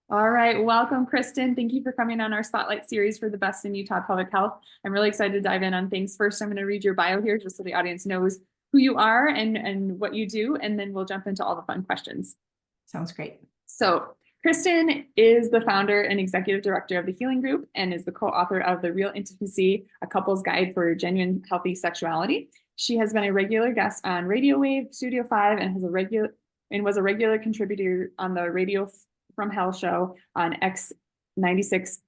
All right, welcome, Kristin. Thank you for coming on our Spotlight series for the best in Utah public health. I'm really excited to dive in on things. First, I'm going to read your bio here just so the audience knows who you are and what you do, and then we'll jump into all the fun questions. Sounds great. So, Kristin is the founder and executive director of the Healing Group and is the co-author of The Real Intimacy, a couple's guide for genuine healthy sexuality. She has been a regular guest on Radio Wave, Studio 5, and was a regular contributor on the Radio from Hell show on X96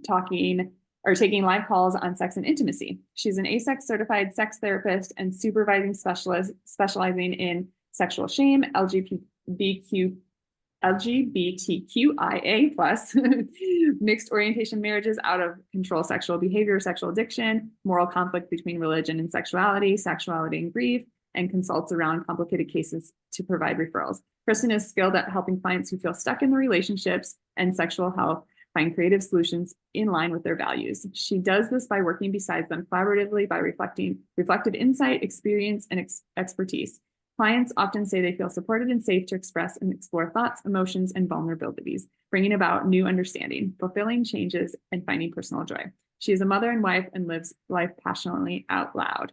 taking live calls on sex and intimacy. She's an ASEX certified sex therapist and supervising specialist specializing in sexual shame, LGBTQIA plus, mixed orientation marriages, out of control sexual behavior, sexual addiction, moral conflict between religion and sexuality and grief, and consults around complicated cases to provide referrals. Kristin is skilled at helping clients who feel stuck in the relationships and sexual health find creative solutions in line with their values. She does this by working beside them collaboratively by reflective insight, experience, and expertise. Clients often say they feel supported and safe to express and explore thoughts, emotions, and vulnerabilities, bringing about new understanding, fulfilling changes, and finding personal joy. She is a mother and wife and lives life passionately out loud.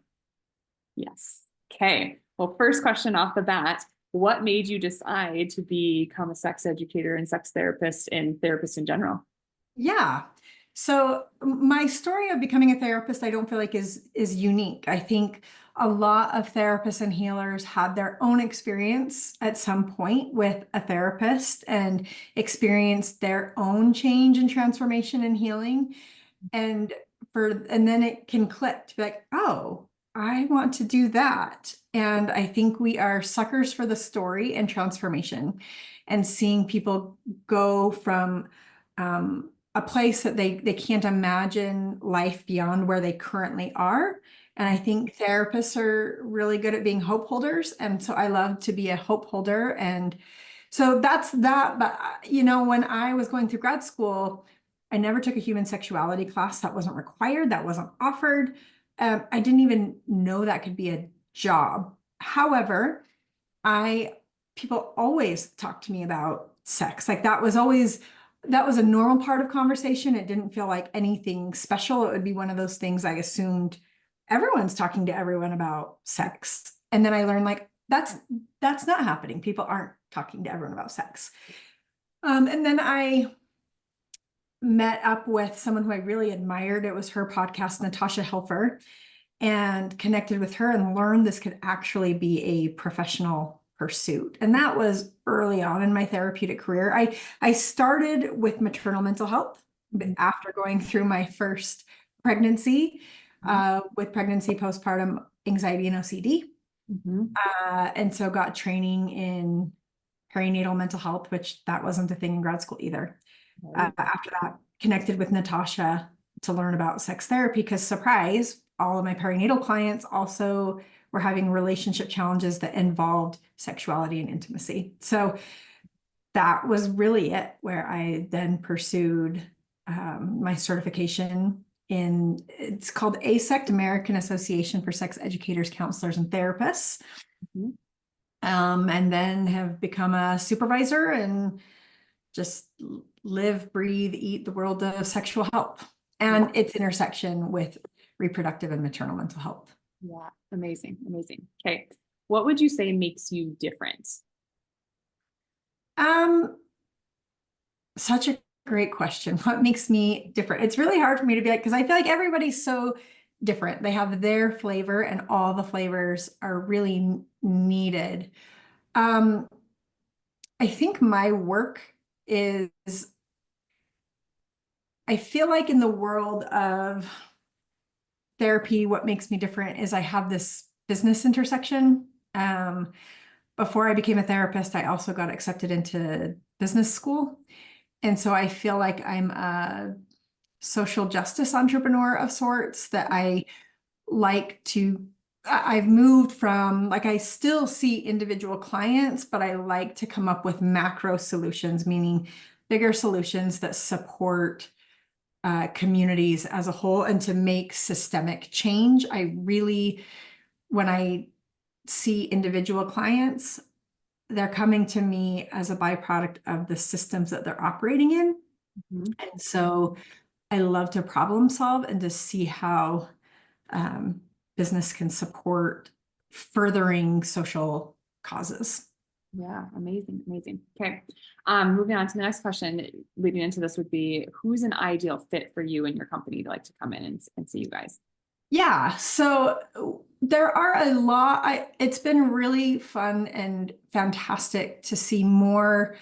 Yes. Okay. Well, first question off the bat, what made you decide to become a sex educator and sex therapist and therapist in general? Yeah. So my story of becoming a therapist, I don't feel like is unique. I think a lot of therapists and healers had their own experience at some point with a therapist and experienced their own change and transformation and healing. And then it can click to be like, oh, I want to do that. And I think we are suckers for the story and transformation and seeing people go from a place that they can't imagine life beyond where they currently are. And I think therapists are really good at being hope holders. And so I love to be a hope holder. And so that's that. But, when I was going through grad school, I never took a human sexuality class. That wasn't required. That wasn't offered. I didn't even know that could be a job. However, people always talk to me about sex. Like that was a normal part of conversation. It didn't feel like anything special. It would be one of those things I assumed everyone's talking to everyone about sex. And then I learned like, that's not happening. People aren't talking to everyone about sex. And then I met up with someone who I really admired. It was her podcast, Natasha Helfer, and connected with her and learned this could actually be a professional pursuit. And that was early on in my therapeutic career. I started with maternal mental health after going through my first pregnancy, with pregnancy, postpartum anxiety, and OCD. And so got training in perinatal mental health, which that wasn't a thing in grad school either. After that, connected with Natasha to learn about sex therapy, because surprise, all of my perinatal clients also were having relationship challenges that involved sexuality and intimacy. So that was really it, where I then pursued my certification it's called ASECT, American Association for Sex Educators, Counselors, and Therapists. And then have become a supervisor and just live, breathe, eat the world of sexual health and its intersection with reproductive and maternal mental health. Yeah, amazing, amazing. Okay, what would you say makes you different? Such a great question. What makes me different? It's really hard for me to be like, because I feel like everybody's so different. They have their flavor and all the flavors are really needed. I think my work is, I feel like in the world of therapy, what makes me different is I have this business intersection. Before I became a therapist, I also got accepted into business school. And so I feel like I'm a social justice entrepreneur of sorts, that I've moved from, like, I still see individual clients, but I like to come up with macro solutions, meaning bigger solutions that support communities as a whole and to make systemic change. When I see individual clients, they're coming to me as a byproduct of the systems that they're operating in. Mhm. And so I love to problem solve and to see how business can support furthering social causes. Yeah, amazing, amazing. Okay. Moving on to the next question, leading into this would be, who's an ideal fit for you and your company to like to come in and see you guys? Yeah, so there are a lot. It's been really fun and fantastic to see more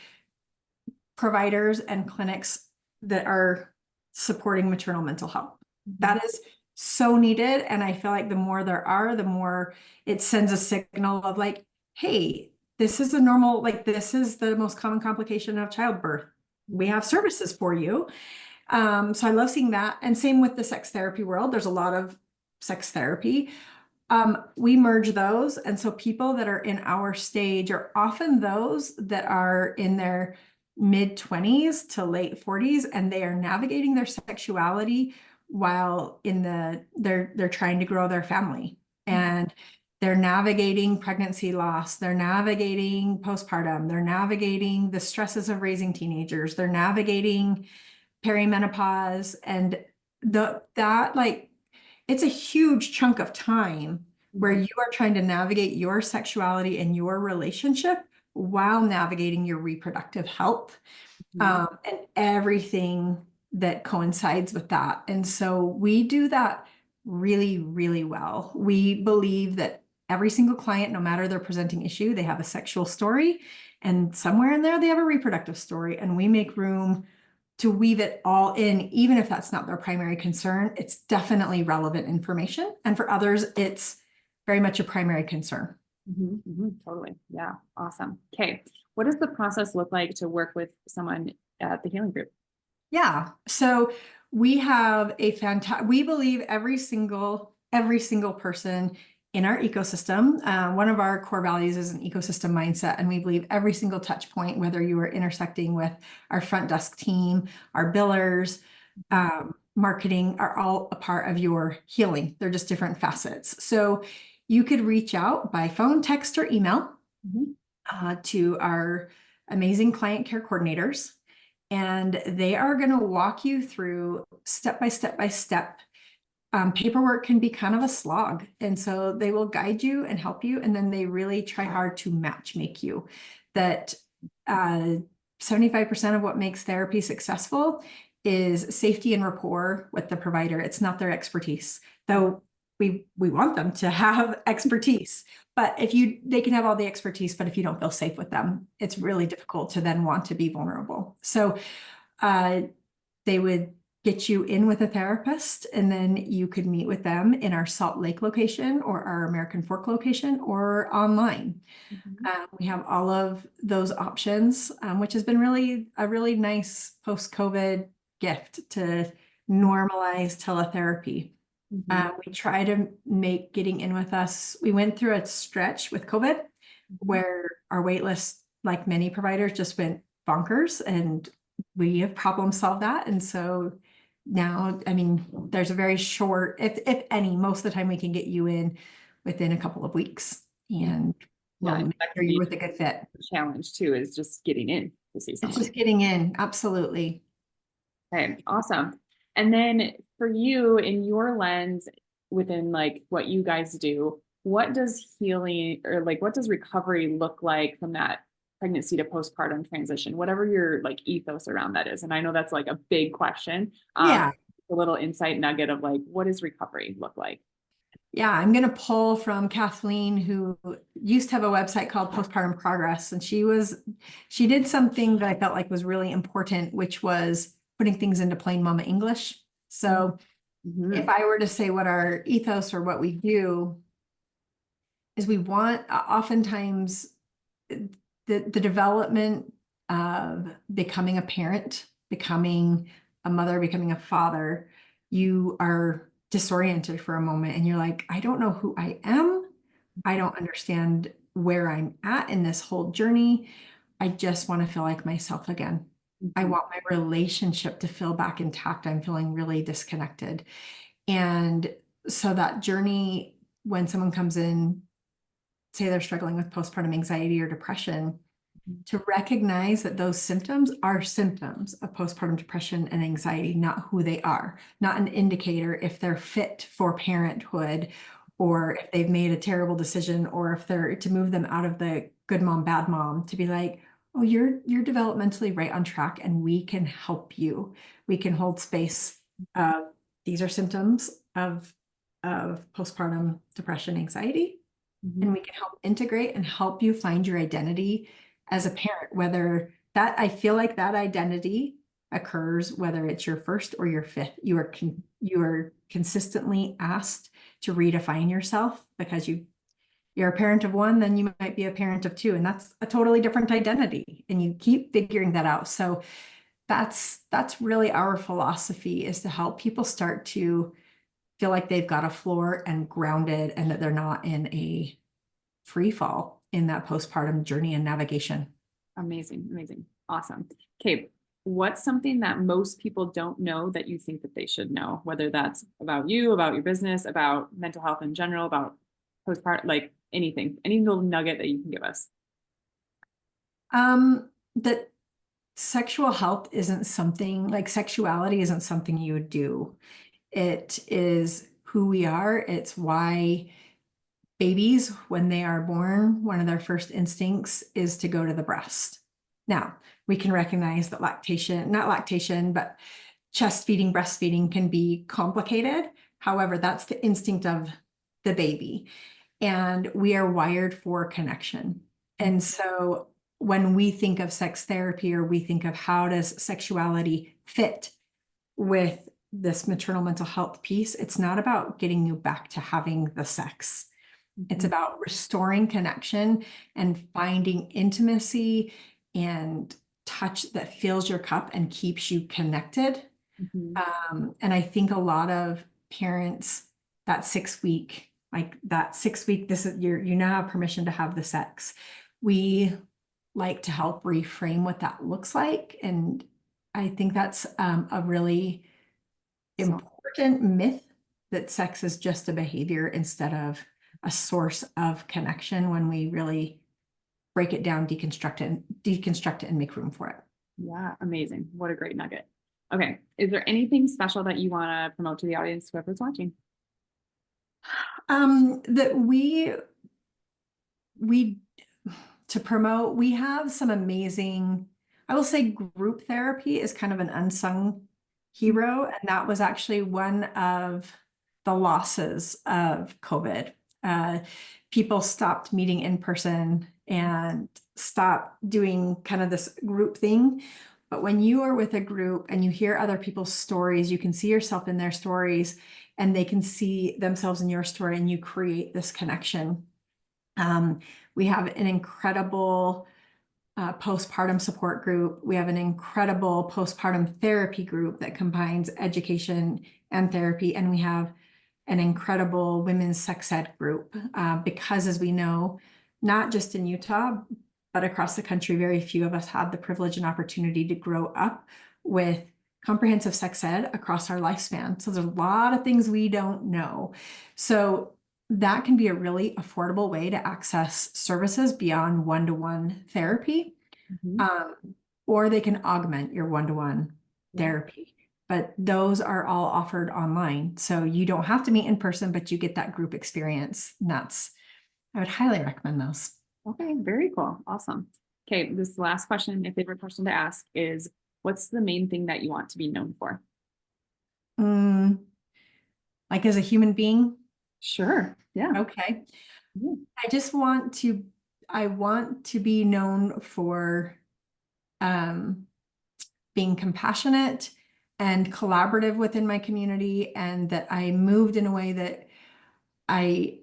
providers and clinics that are supporting maternal mental health. That is so needed. And I feel like the more there are, the more it sends a signal of like, hey, this is a normal, like this is the most common complication of childbirth. We have services for you. So I love seeing that. And same with the sex therapy world. There's a lot of sex therapy. We merge those. And so people that are in our stage are often those that are in their mid 20s to late 40s, and they are navigating their sexuality while they're trying to grow their family. And they're navigating pregnancy loss, they're navigating postpartum, they're navigating the stresses of raising teenagers, they're navigating perimenopause, and that like it's a huge chunk of time where you are trying to navigate your sexuality and your relationship while navigating your reproductive health, and everything that coincides with that. And so we do that really, really well. We believe that every single client, no matter their presenting issue, they have a sexual story, and somewhere in there they have a reproductive story, and we make room to weave it all in, even if that's not their primary concern. It's definitely relevant information. And for others, it's very much a primary concern. Totally. Yeah. Awesome. Okay. What does the process look like to work with someone at the Healing Group? Yeah. So we have we believe every single person in our ecosystem. One of our core values is an ecosystem mindset, and we believe every single touch point, whether you are intersecting with our front desk team, our billers, marketing, are all a part of your healing. They're just different facets. So you could reach out by phone, text, or email to our amazing client care coordinators, and they are going to walk you through step by step by step. Paperwork can be kind of a slog, and so they will guide you and help you, and then they really try hard to match make you. That 75% of what makes therapy successful is safety and rapport with the provider. It's not their expertise, though we want them to have expertise. But they can have all the expertise, but if you don't feel safe with them, it's really difficult to then want to be vulnerable. So they would get you in with a therapist, and then you could meet with them in our Salt Lake location or our American Fork location or online. We have all of those options, which has been a really nice post-COVID gift to normalize teletherapy. We try to make getting in with us. We went through a stretch with COVID where our wait list, like many providers, just went bonkers, and we have problem solved that. And so now, I mean, there's a very short, if any, most of the time we can get you in within a couple of weeks, and we'll make sure you're with a good fit. The challenge too is just getting in to see someone. It's just getting in. Absolutely. Okay, awesome. And then for you, in your lens, within like what you guys do, what does healing or like what does recovery look like from that pregnancy to postpartum transition, whatever your like ethos around that is? And I know that's like a big question. Yeah. A little insight nugget of like, what does recovery look like? Yeah, I'm going to pull from Kathleen, who used to have a website called Postpartum Progress. And she did something that I felt like was really important, which was putting things into plain mama English. So if I were to say what our ethos or what we do is, we want oftentimes the development of becoming a parent, becoming a mother, becoming a father. You are disoriented for a moment and you're like, I don't know who I am. I don't understand where I'm at in this whole journey. I just want to feel like myself again. I want my relationship to feel back intact. I'm feeling really disconnected. And so that journey, when someone comes in say they're struggling with postpartum anxiety or depression, to recognize that those symptoms are symptoms of postpartum depression and anxiety, not who they are, not an indicator if they're fit for parenthood, or if they've made a terrible decision, or if they're to move them out of the good mom, bad mom, to be like, oh, you're developmentally right on track, and we can help you. We can hold space. These are symptoms of postpartum depression, anxiety, and we can help integrate and help you find your identity as a parent, whether that, I feel like that identity occurs, whether it's your first or your fifth, you are consistently asked to redefine yourself, because you're a parent of one, then you might be a parent of two, and that's a totally different identity, and you keep figuring that out. So that's really our philosophy, is to help people start to feel like they've got a floor and grounded, and that they're not in a free fall in that postpartum journey and navigation. Amazing, amazing, awesome. Okay, what's something that most people don't know that you think that they should know, whether that's about you, about your business, about mental health in general, about postpartum, like anything, any little nugget that you can give us? That sexual health isn't something, like sexuality isn't something you would do. It is who we are. It's why babies, when they are born, one of their first instincts is to go to the breast. Now, we can recognize that not lactation, but chest feeding, breastfeeding can be complicated. However, that's the instinct of the baby. And we are wired for connection. And so when we think of sex therapy, or we think of how does sexuality fit with this maternal mental health piece, it's not about getting you back to having the sex. It's about restoring connection and finding intimacy and touch that fills your cup and keeps you connected. And I think a lot of parents, that 6 week, this is you now have permission to have the sex. We like to help reframe what that looks like. And I think that's a really important myth, that sex is just a behavior instead of a source of connection, when we really break it down, deconstruct it and make room for it. Yeah, amazing. What a great nugget. Okay, is there anything special that you want to promote to the audience, whoever's watching? That we to promote, we have some amazing, I will say group therapy is kind of an unsung hero, and that was actually one of the losses of COVID. People stopped meeting in person and stopped doing kind of this group thing. But when you are with a group and you hear other people's stories, you can see yourself in their stories, and they can see themselves in your story, and you create this connection. We have an incredible postpartum support group. We have an incredible postpartum therapy group that combines education and therapy. And we have an incredible women's sex ed group, because, as we know, not just in Utah, but across the country, very few of us had the privilege and opportunity to grow up with comprehensive sex ed across our lifespan. So there's a lot of things we don't know. So that can be a really affordable way to access services beyond one-to-one therapy, or they can augment your one-to-one therapy. But those are all offered online. So you don't have to meet in person, but you get that group experience. And I would highly recommend those. Okay, very cool. Awesome. Okay, this last question, my favorite question to ask is, what's the main thing that you want to be known for? Like as a human being? Sure. Yeah. Okay. I want to be known for being compassionate and collaborative within my community, and that I moved in a way that I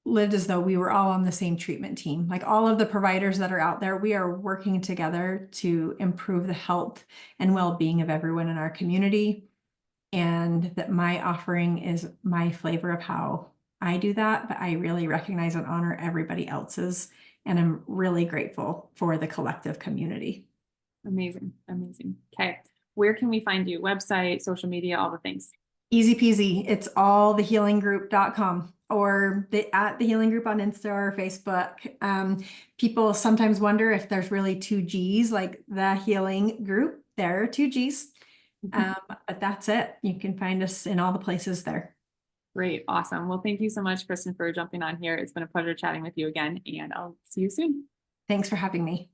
lived as though we were all on the same treatment team. Like all of the providers that are out there, we are working together to improve the health and well-being of everyone in our community. And that my offering is my flavor of how I do that, but I really recognize and honor everybody else's. And I'm really grateful for the collective community. Amazing. Amazing. Okay. Where can we find you? Website, social media, all the things? Easy peasy. It's all thehealinggroup.com or at the healing group on Insta or Facebook. People sometimes wonder if there's really two G's, like the healing group. There are two G's. But that's it. You can find us in all the places there. Great. Awesome. Well, thank you so much, Kristin, for jumping on here. It's been a pleasure chatting with you again, and I'll see you soon. Thanks for having me.